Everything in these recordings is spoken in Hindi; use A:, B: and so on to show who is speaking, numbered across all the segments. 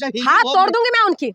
A: हाथ तोड़ दूंगी मैं उनकी,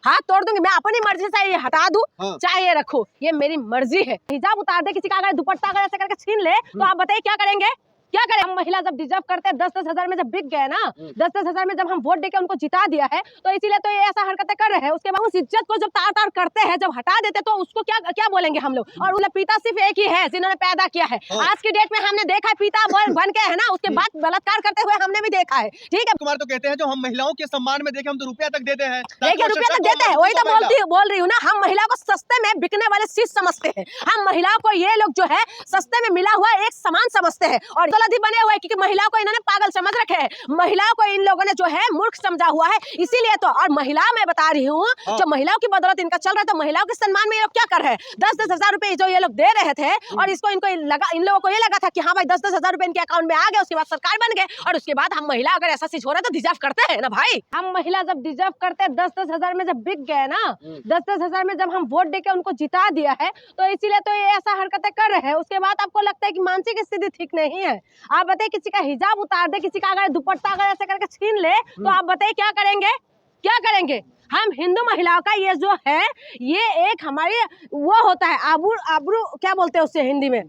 A: हाथ तोड़ दूंगी मैं। अपनी मर्जी से ये हटा दूं चाहे ये रखो, ये मेरी मर्जी है। हिजाब उतार दे किसी का, अगर दुपट्टा अगर ऐसे करके छीन ले तो आप बताइए क्या करेंगे? क्या करें? हम महिला जब डिजर्व करते हैं 10-10 हजार में जब बिक गए ना, 10-10 हजार में जब हम वोट देके उनको जिता दिया है, तो इसीलिए तो ये ऐसा हरकतें कर रहे हैं। उसके बाद उस इज्जत को जब तार-तार करते हैं, जब हटा देते तो उसको क्या क्या बोलेंगे हम लोग? और उनका पिता सिर्फ एक ही है जिन्होंने पैदा किया है। आज की डेट में हमने देखा है पिता बन के है ना, उसके बाद बलात्कार करते हुए हमने भी देखा है। ठीक है,
B: कुमार तो कहते हैं जो हम महिलाओं के सम्मान में देखे हम तो रुपया तक देते हैं।
A: देखिए रुपया तक देते हैं, वही तो बोल रही हूँ ना। हम महिला को सस्ते में बिकने वाले चीज समझते हैं। हम महिलाओं को ये लोग जो है सस्ते में मिला हुआ एक सामान समझते हैं और दौलती बने हुए, क्योंकि महिलाओं को इन्होंने पागल समझ रखे हैं। महिलाओं को इन लोगों ने जो है मूर्ख समझा हुआ है, इसीलिए तो। और महिला मैं बता रही हूँ, जो महिलाओं की बदौलत इनका चल रहा है, तो महिलाओं के सम्मान में ये लोग क्या कर रहे हैं? 10-10 हजार रुपए जो ये लोग दे रहे थे, और इनको लगा, इन लोगों को ये लगा था कि हाँ भाई 10-10 हजार रुपए इनके अकाउंट में आ गए, उसके बाद सरकार बन गए, और उसके बाद हम महिला अगर ऐसा चीज हो रहा है तो डिजर्व करते हैं ना भाई। हम महिला जब डिजर्व करते हैं 10-10 हजार में जब बिक गए ना, 10-10 हजार में जब हम वोट देके उनको जिता दिया है, तो इसीलिए तो ये ऐसा हरकतें कर रहे हैं। उसके बाद आपको लगता है कि मानसिक स्थिति ठीक नहीं है। आप बताइए किसी का हिजाब उतार दे, किसी का अगर दुपट्टा अगर ऐसे करके छीन ले तो आप बताइए क्या करेंगे? क्या करेंगे? हम हिंदू महिलाओं का ये जो है, ये एक हमारी वो होता है आबरू क्या बोलते हैं उससे हिंदी में,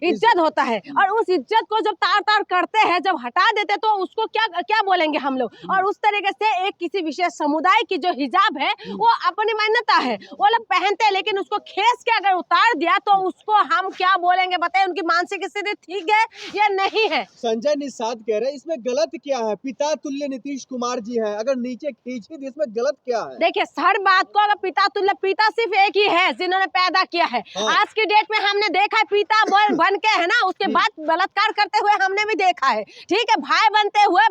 A: इज्जत होता है। और उस इज्जत को जब तार-तार करते हैं, जब हटा देते तो उसको क्या क्या बोलेंगे हम लोग? और उस तरीके से एक किसी विशेष समुदाय की जो हिजाब है वो अपनी मान्यता है, वो लोग पहनते हैं, लेकिन उसको खींच के अगर उतार दिया तो उसको हम क्या बोलेंगे? बताइए, उनकी मानसिक स्थिति ठीक है या नहीं है?
B: संजय निषाद कह रहे हैं इसमें गलत क्या है? पिता तुल्य नीतीश कुमार जी है, अगर नीचे खींची दी इसमें गलत क्या है?
A: देखिए, हर बात को अगर पिता सिर्फ एक ही है जिन्होंने पैदा किया है। आज की डेट में हमने देखा है पिता बन के है ना, उसके बाद बलात्कार करते हुए हमने भी देखा है। ठीक है, भाई बनते हुए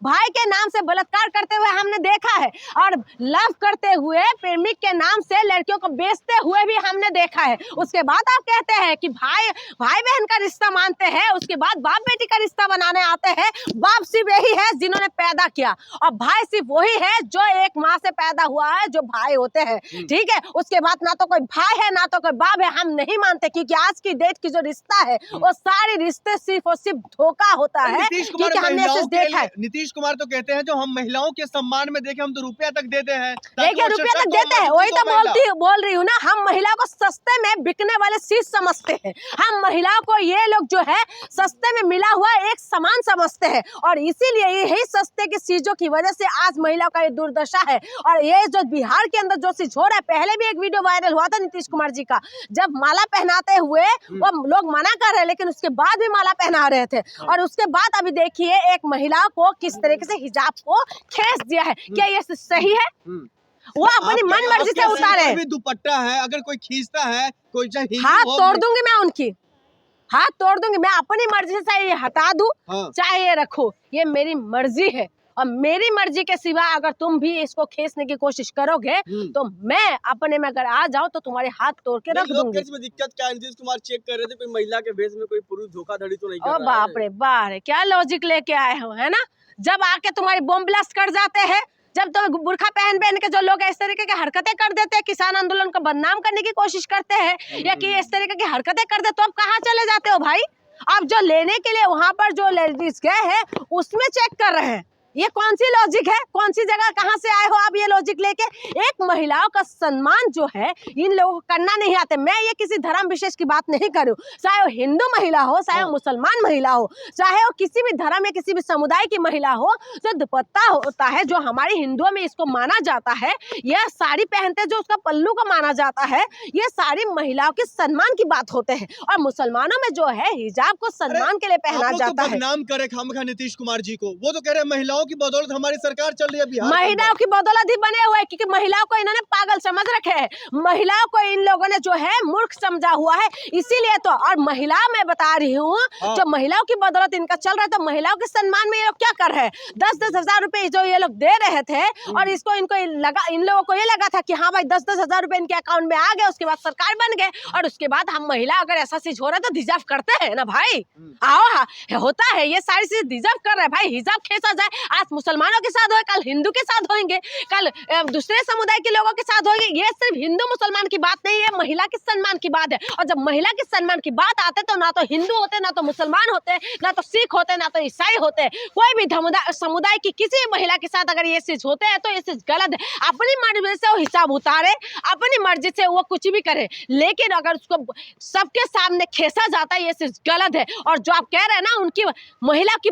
A: भाई के नाम से बलात्कार करते हुए हमने देखा है, और लव करते हुए प्रेमिक के नाम से लड़कियों को बेचते हुए भी हमने देखा है। उसके बाद आप कहते हैं कि भाई बहन का रिश्ता मानते हैं, उसके बाद बाप बेटी का रिश्ता बनाने आते हैं। बाप सिर्फ यही है जिन्होंने पैदा किया, और भाई सिर्फ वही है जो एक माँ से पैदा हुआ है, जो भाई होते हैं। ठीक है, उसके बाद ना तो कोई भाई है ना तो कोई बाप है, हम नहीं मानते, क्योंकि आज की डेट की जो रिश्ता है वो सारे रिश्ते सिर्फ और सिर्फ धोखा होता है, क्योंकि हमने ऐसे देखा है।
B: नीतीश कुमार तो कहते हैं जो हम महिलाओं के सम्मान में देखे हम तो रुपया तक देते हैं।
A: देखिए रुपया तक देते हैं, वही तो बोल रही हूँ ना। हम महिला को सस्ते में बिकने वाले चीज समझते हैं। हम महिलाओं को ये लोग जो है सस्ते में मिला हुआ एक सामान समझते हैं, और इसीलिए यही सस्ते की चीजों की वजह से आज महिलाओं का ये दुर्दशा है। और ये जो बिहार के अंदर जो चीज हो रहा है, पहले भी एक वीडियो वायरल हुआ था नीतीश कुमार जी का, जब माला पहनाते हुए वो लोग मना कर रहे, लेकिन उसके बाद भी माला पहना रहे थे। और उसके बाद अभी देखिए एक महिला को किस तरीके से हिजाब को खींच दिया है। क्या ये सही है? वो अपनी मन मर्जी से उतारे।
B: दुपट्टा है, अगर कोई खींचता है, कोई
A: हाथ तोड़ दूंगी मैं उनकी, हाथ तोड़ दूंगी मैं। अपनी मर्जी से ये हटा दूं चाहे ये रखो, ये मेरी मर्जी है। और मेरी मर्जी के सिवा अगर तुम भी इसको खींचने की कोशिश करोगे तो मैं अपने में अगर आ जाऊं तो तुम्हारे हाथ तोड़ के रख दूंगी।
B: इसमें दिक्कत क्या है? नीतीश कुमार चेक कर रहे थे कोई महिला के भेष में कोई पुरुष धोखाधड़ी तो नहीं कर रहा है?
A: बाप रे बाप, क्या लॉजिक लेके आए हो, है ना? जब आके तुम्हारी बॉम्ब ब्लास्ट कर जाते हैं, जब तो बुर्खा पहन के जो लोग इस तरीके की हरकतें कर देते हैं, किसान आंदोलन को बदनाम करने की कोशिश करते हैं, या कि इस तरीके की हरकतें कर दे, तो आप कहाँ चले जाते हो भाई? आप जो लेने के लिए वहां पर जो लेडीज गए हैं उसमें चेक कर रहे हैं। ये कौन सी लॉजिक है? कौन सी जगह कहां से आए हो आप ये लॉजिक लेके? एक महिलाओं का सम्मान जो है इन लोगों को करना नहीं आते। मैं ये किसी धर्म विशेष की बात नहीं करूं, चाहे वो हिंदू महिला हो, चाहे वो मुसलमान महिला हो, चाहे वो किसी भी धर्म या किसी भी समुदाय की महिला हो, जो दुपट्टा होता है, जो हमारे हिंदुओं में इसको माना जाता है, यह साड़ी पहनते जो उसका पल्लू को माना जाता है, ये सारी महिलाओं के सम्मान की बात होते हैं। और मुसलमानों में जो है हिजाब को सम्मान के लिए पहना जाता है।
B: बदनाम करे खामखा नीतीश कुमार जी को, वो तो कह रहे हैं महिलाओं की बदौलत हमारी सरकार चल रही है बिहार।
A: महिलाओं की बदौलत ही बने हुए, क्योंकि महिलाओं को इन्होंने पागल समझ रखे हैं। महिलाओं को इन लोगों ने जो है मूर्ख समझा हुआ है, इसीलिए तो। और महिला मैं बता रही हूँ, जो महिलाओं की बदौलत इनका चल रहा है, तो महिलाओं के सम्मान में ये लोग क्या कर रहे हैं? 10-10 हजार रुपए जो ये लोग दे रहे थे, और इन लोगों को ये लगा था कि हाँ भाई 10-10 हजार रुपए इनके अकाउंट में आ गए, उसके बाद सरकार बन गए, और उसके बाद हम महिला अगर ऐसा चीज हो रहा है तो डिजर्व करते हैं ना भाई। आओ, होता है, ये सारी चीज डिजर्व कर रहे हैं भाई। हिजाब खींचा जाए, आज मुसलमानों के साथ होए, कल हिंदू के साथ होंगे, कल दूसरे समुदाय के लोगों के साथ होंगे। ये सिर्फ हिंदू मुसलमान की बात नहीं है, महिला के सम्मान की बात है। और जब महिला के सम्मान की बात आते तो ना तो हिंदू होते, ना तो मुसलमान होते, ना तो सिख होते, ना तो ईसाई होते। कोई भी समुदाय की किसी महिला के साथ अगर ये चीज होते हैं तो ये चीज गलत है। अपनी मर्जी से वो हिसाब उतारे, अपनी मर्जी से वो कुछ भी करे, लेकिन अगर उसको सबके सामने खेसा जाता है ये चीज गलत है। और जो आप कह रहे हैं ना, उनकी महिला की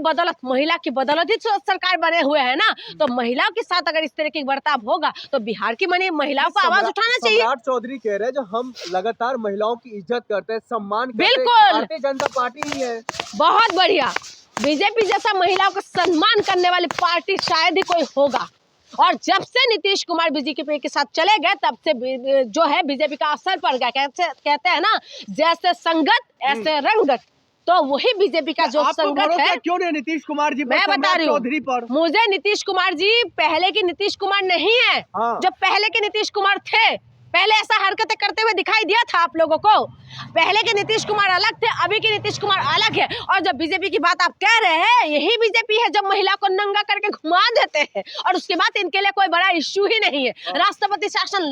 A: बदौलत ही सरकार बने हुए है ना, तो महिलाओं के साथ अगर इस तरह की बर्ताव होगा तो बिहार की महिलाओं को आवाज उठाना चाहिए।
B: सम्राट चौधरी कह रहे हैं जो हम लगातार महिलाओं की इज्जत करते हैं, सम्मान करते हैं,
A: बिल्कुल
B: भारतीय जनता पार्टी ही है।
A: बहुत बढ़िया, बीजेपी जैसा महिलाओं को सम्मान करने वाली पार्टी शायद ही कोई होगा। और जब से नीतीश कुमार बीजेपी के साथ चले गए तब से जो है बीजेपी का असर पड़ गया। कहते हैं ना, जैसे संगत ऐसे रंगत, तो वही बीजेपी का जो संगत है।
B: क्यों नहीं नीतीश कुमार जी
A: मैं बता रही हूँ, मुझे नीतीश कुमार जी पहले की नीतीश कुमार नहीं है। जो पहले के नीतीश कुमार थे, पहले ऐसा हरकतें करते हुए दिखाई दिया था आप लोगों को। पहले के नीतीश कुमार अलग थे, अभी के नीतीश कुमार अलग है। और जब बीजेपी की बात आप कह रहे हैं, यही बीजेपी है जब महिला को नंगा करके घुमा देते हैं और उसके बाद इनके लिए कोई बड़ा इश्यू ही नहीं है। राष्ट्रपति शासन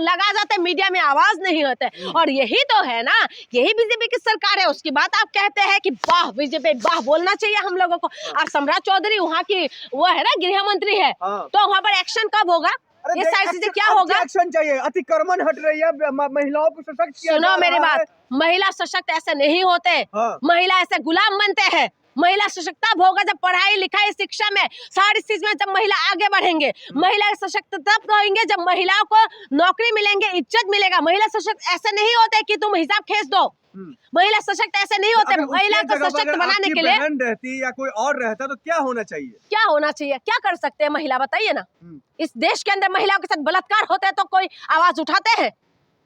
A: लगा जाते, मीडिया में आवाज नहीं होते। और यही तो है ना, यही बीजेपी की सरकार है। उसकी बात आप कहते हैं कि वाह बीजेपी, वाह बोलना चाहिए हम लोगों को। और सम्राट चौधरी वहाँ की वो है ना, गृह मंत्री है, तो वहाँ पर एक्शन कब होगा? ये सारी चीजें क्या होगा?
B: एक्शन चाहिए, अतिक्रमण हट रही है, महिलाओं को सशक्त किया
A: सुनो मेरी बात, महिला सशक्त ऐसे नहीं होते। महिला ऐसे गुलाम बनते हैं। महिला सशक्त तब होगा जब पढ़ाई लिखाई शिक्षा में सारी चीज में जब महिला आगे बढ़ेंगे। महिला सशक्त तब होंगे जब महिलाओं को नौकरी मिलेंगे, इज्जत मिलेगा। महिला सशक्त ऐसे नहीं होते कि तुम हिसाब खींच दो। महिला सशक्त ऐसे नहीं होते। महिला को सशक्त बनाने के लिए
B: बहन रहती या कोई और रहता तो क्या होना चाहिए? क्या
A: होना चाहिए, क्या कर सकते हैं महिला, बताइए ना। इस देश के अंदर महिलाओं के साथ बलात्कार होते हैं तो कोई आवाज उठाते हैं?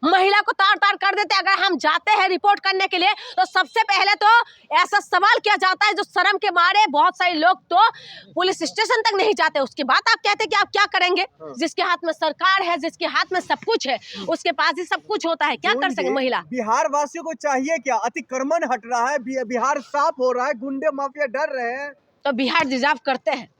A: महिला को तार तार कर देते हैं। अगर हम जाते हैं रिपोर्ट करने के लिए तो सबसे पहले तो ऐसा सवाल किया जाता है जो शर्म के मारे बहुत सारे लोग तो पुलिस स्टेशन तक नहीं जाते। उसके बाद आप कहते हैं कि आप क्या करेंगे? जिसके हाथ में सरकार है, जिसके हाथ में सब कुछ है, उसके पास ही सब कुछ होता है, क्या कर सके महिला?
B: बिहार वासियों को चाहिए क्या? अतिक्रमण हट रहा है, बिहार साफ हो रहा है, गुंडे माफिया डर रहे हैं,
A: तो बिहार डिजर्व करते हैं।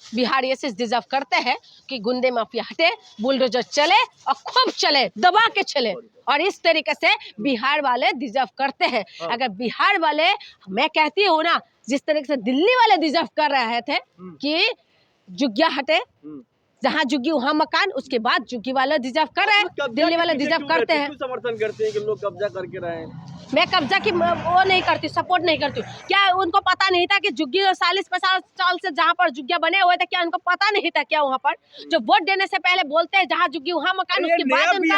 A: बिहार ये चीज डिजर्व करते हैं कि गुंडे माफिया हटे, बुलडोजर चले और खूब चले, दबा के चले। और इस तरीके से बिहार वाले डिजर्व करते हैं। अगर बिहार वाले, मैं कहती हूँ ना, जिस तरीके से दिल्ली वाले डिजर्व कर रहे थे कि जुग्गिया हटे, जहाँ जुग्गी वहाँ मकान, उसके बाद जुग्गी वाले डिजर्व कर रहे हैं, दिल्ली वाले डिजर्व करते हैं।
B: समर्थन करते हैं कि लोग कब्जा करके रहे।
A: मैं कब्जा की वो नहीं करती, सपोर्ट नहीं करती। क्या उनको पता नहीं था कि जुग्गी 40-50 साल से जहाँ पर जुग्गिया बने हुए थे, क्या उनको पता नहीं था क्या? वहाँ पर जो वोट देने से पहले बोलते हैं जहाँ जुग्गी वहाँ मकान, उसके बाद उनका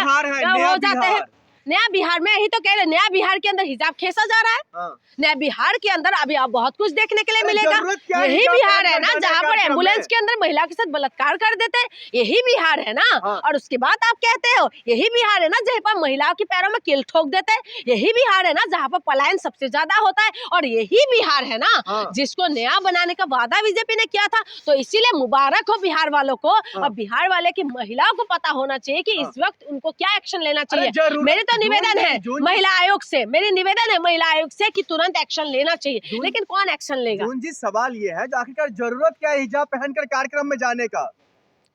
A: हो जाते हैं। नया बिहार में ही तो कह रहे, नया बिहार के अंदर हिजाब खींचा जा रहा है। नया बिहार के अंदर अभी आप बहुत कुछ देखने के लिए मिलेगा। यही बिहार है ना जहाँ पर एम्बुलेंस के अंदर महिला के साथ बलात्कार कर देते हैं, यही बिहार है ना। और उसके बाद आप कहते हो यही बिहार है ना जहाँ पर महिलाओं के पैरों में कील ठोक देते हैं, यही बिहार है ना जहाँ पर पलायन सबसे ज्यादा होता है, और यही बिहार है ना जिसको नया बनाने का वादा बीजेपी ने किया था। तो इसीलिए मुबारक हो बिहार वालों को। और बिहार वाले की महिलाओं को पता होना चाहिए कि इस वक्त उनको क्या एक्शन लेना चाहिए। मेरे तो निवेदन है महिला आयोग से, मेरी निवेदन है महिला आयोग से कि तुरंत एक्शन लेना चाहिए, लेकिन कौन एक्शन लेगा?
B: जी सवाल ये है, आखिरकार जरूरत क्या है हिजाब पहनकर कार्यक्रम में जाने का?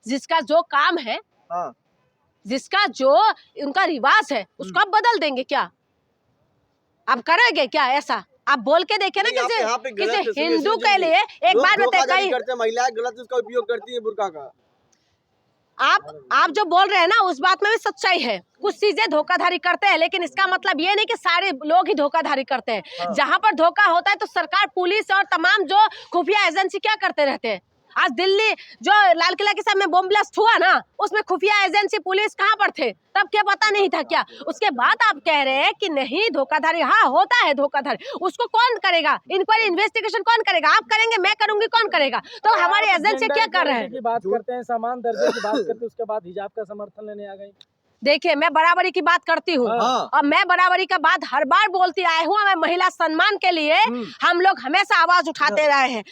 A: जिसका जो काम है, जिसका जो उनका रिवाज है, उसको आप बदल देंगे क्या? आप करेंगे क्या ऐसा? आप बोल के देखे ना किसी हिंदू के लिए। एक बात बताइए,
B: महिलाएं गलत उसका उपयोग करती है बुर्का का।
A: आप जो बोल रहे हैं ना उस बात में भी सच्चाई है। कुछ चीजें धोखाधड़ी करते हैं, लेकिन इसका मतलब ये नहीं कि सारे लोग ही धोखाधड़ी करते हैं। जहां पर धोखा होता है तो सरकार, पुलिस और तमाम जो खुफिया एजेंसी क्या करते रहते हैं। आज दिल्ली जो लाल किला के सामने बम ब्लास्ट हुआ ना, उसमें खुफिया एजेंसी पुलिस कहाँ पर थे? तब क्या पता नहीं था क्या? उसके बाद आप कह रहे हैं कि नहीं धोखाधड़ी, हाँ होता है धोखाधड़ी, उसको कौन करेगा? इंक्वायरी इन्वेस्टिगेशन कौन करेगा? आप करेंगे, मैं करूंगी, कौन करेगा? तो हमारे एजेंसी क्या कर रहे हैं?
C: बात करते हैं, समान दर्जे की बात करते हैं, उसके बाद हिजाब का समर्थन लेने आ गई।
A: देखिए, मैं बराबरी की बात करती हूँ और मैं बराबरी का बात हर बार बोलती आए हूँ। मैं महिला सम्मान के लिए हम लोग हमेशा आवाज उठाते रहे हैं।